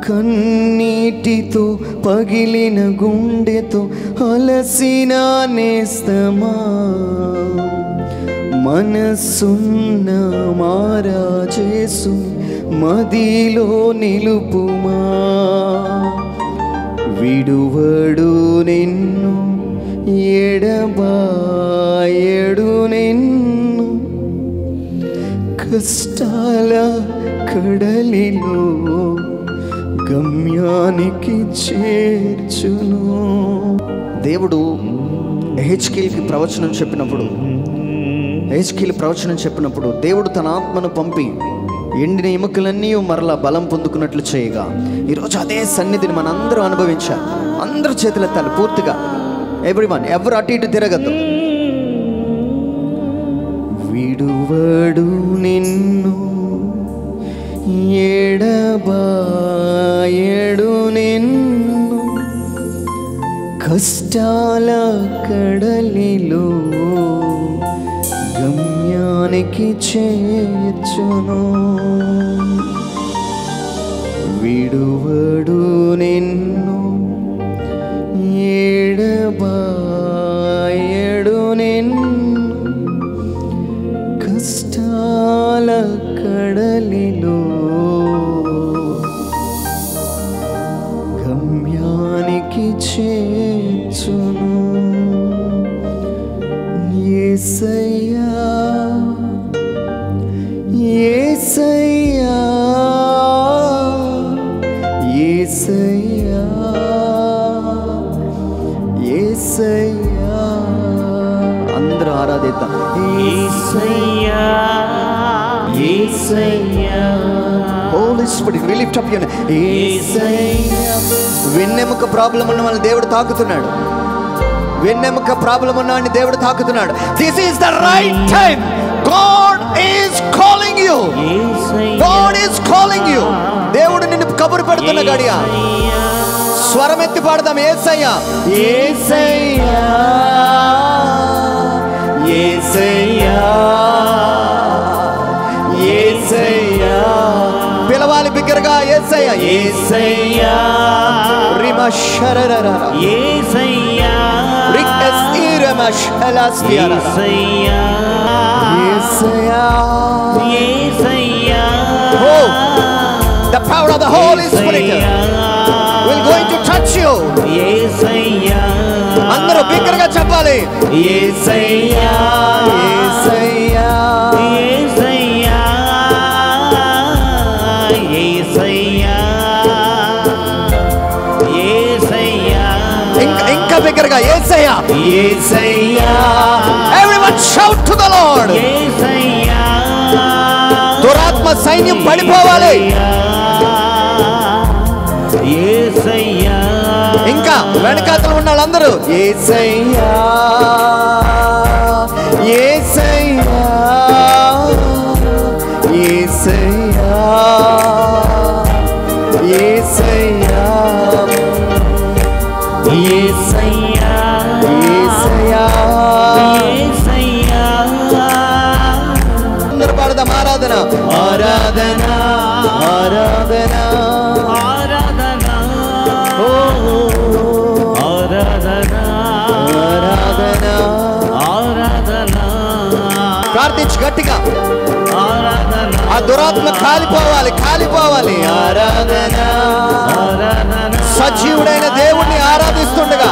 కన్నీటితో పగిలిన గుండెతో అలసిన నేస్తమా, మనసున్న మారాజేసు మదిలో నిలుపుమా. విడువడు నిన్ను ఎడబాయడు నిన్ను, కష్టాల కడలిలో గమ్యానికి చేర్చును. దేవుడు ఎహెచ్కేలుకి ప్రవచనం చెప్పినప్పుడు దేవుడు తన ఆత్మను పంపి ఎండిన ఎముకలన్నీ మరలా బలం పొందుకున్నట్లు చేయగా, ఈరోజు అదే సన్నిధిని మనందరూ అనుభవించాలి. అందరూ చేతులెత్తాలి పూర్తిగా, ఎవ్రీవన్, ఎవరు అటు ఇటు తిరగద్దు. విడువడు నిన్ను ఎడబాయడు నిన్ను, కష్టాల కడలిలో గమ్యానికి చేర్చును. విడువడు నిన్ను ఎడబాయడు నిన్ను, కష్టాల కడలిలో గమ్యానికి చేర్చును. యేసయ్యా యేసయ్యా యేసయ్యా యేసయ్యా, అందరూ ఆరాధిద్దాం. Yesayya Yesayya, holy spirit we lift up your name. Yesayya. వెన్నెముక ప్రాబ్లం ఉన్న వాళ్ళని దేవుడు తాకుతున్నాడు. వెన్నెముక ప్రాబ్లం ఉన్నవాడిని దేవుడు తాకుతున్నాడు. This is the right time. God is calling you. God is calling you. దేవుడు నిన్ను కబురు పెడుతున్న గడియ. స్వరం ఎత్తి పాడదాం. యేసయ్యా యేసయ్యా యేసయ్యా యేసయ్యా, పిలవాలి బిగ్గరగా. యేసయ్యా యేసయ్యా రిమషరరర యేసయ్యా రిక్ఎస్ఇరమషలాస్తియర యేసయ్యా యేసయ్యా యేసయ్యా. Oh, the power of the Holy Spirit will going to touch you. యేసయ్యా, అందరూ బిగ్గరగా చెప్పాలి. యేసయ్యా యేసయ్యా యేసయ్యా యేసయ్యా యేసయ్యా, ఇంకా బిగ్గరగా. యేసయ్యా యేసయ్యా. Everyone shout to the Lord. యేసయ్యా. దురాత్మ సైన్యం పడిపోవాలి. యేసయ్యా. ఇంకా వెనకాతలు ఉన్న వాళ్ళందరూ యేసయ్యా యేసయ్యా యేసయ్యా యేసయ్యా యేసయ్యా యేసయ్యా యేసయ్యా. అందరూ పాడదాం. ఆరాధన ఆరాధన ఆరాధన ఆరాధన ఆరాధన ఆరాధన ఆరాధన. ప్రార్థించు గట్టిగా. ఆరాధన. ఆ దురాత్మ కాలిపోవాలి కాలిపోవాలి. ఆరాధన ఆరాధన. సజీవుడైన దేవుణ్ణి ఆరాధిస్తుండగా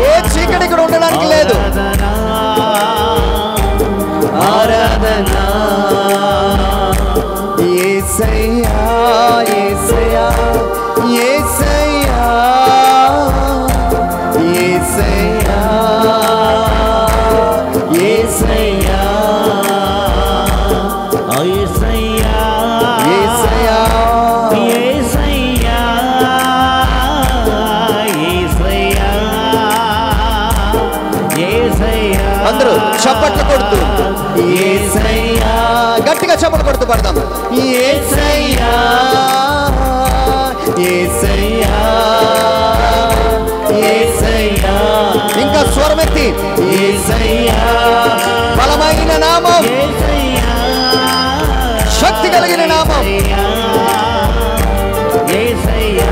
ఏ చీకటి ఇక్కడ ఉండడానికి లేదు. ఆరాధన యేసయ్యా యేసయ్యా యేసయ్యా యేసయ్యా యేసయ్యా యేసయ్యా యేసయ్యా యేసయ్యా యేసయ్యా యేసయ్యా. అందరూ చప్పట్లు కొడుతూ యేసయ్యా, గట్టిగా చప్పట్లు కొడుతూ పడదాం. యేసయ్యా యేసయ్యా యేసయ్యా. ఇంకా స్వరమెత్తి యేసయ్యా. బలమైన నామం, శక్తి కలిగిన నామం యేసయ్యా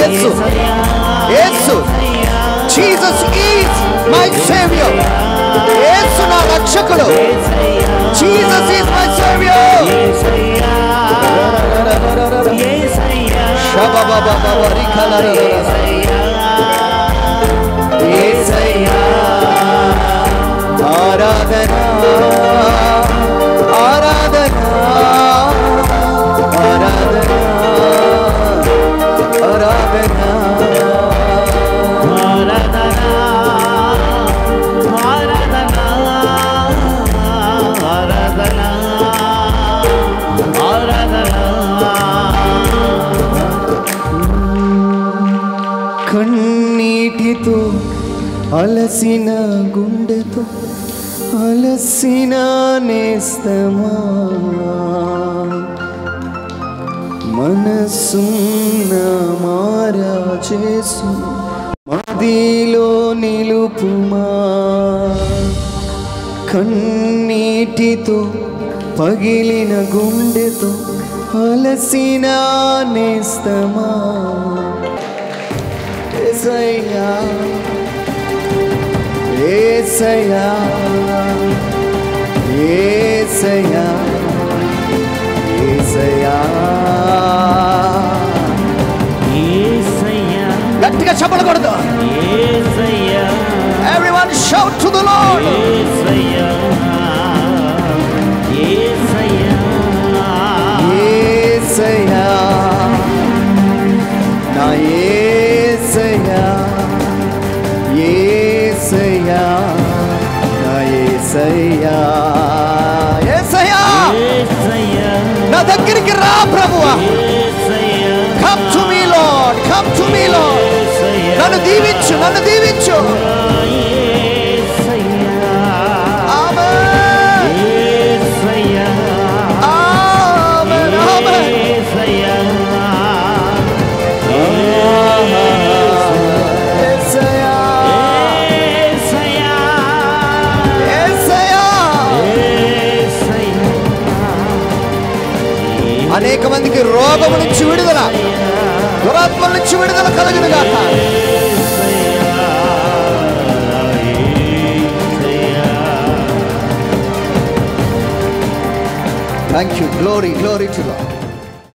యేసు యేసు జీసస్ ఈజ్ మై సేవియర్. యేసు నా రక్షకుడు. Jesus is my saviour. ఆరాధనా ఆరాధనా ఆరాధనా ఆరాధనా కన్నీటితో అలసిన గుండెతో అలసిన నేస్తమా మనసున్న మారా చేసు మదిలో నిలుపుమా. కన్నీటితో పగిలిన గుండెతో అలసిన నేస్తమా యేసయ్యా యేసయ్యా యేసయ్యా యేసయ్యా యేసయ్యా. గట్టిగా చప్పట్లు కొడతా. యేసయ్యా. Everyone shout to the Lord. యేసయ్యా యేసయ్యా యేసయ్యా నా యేసయ్యా యేసయ్యా నా యేసయ్యా యేసయ్యా యేసయ్యా నా దగ్గరికి రా ప్రభువా. Come to me Lord, come to me Lord. నన్ను దీవించు, నన్ను దీవించు. అనేక మందికి రోగము నుంచి విడుదల, దురాత్మల నుంచి విడుదల కలుగును గాక. Thank you. Glory glory to God.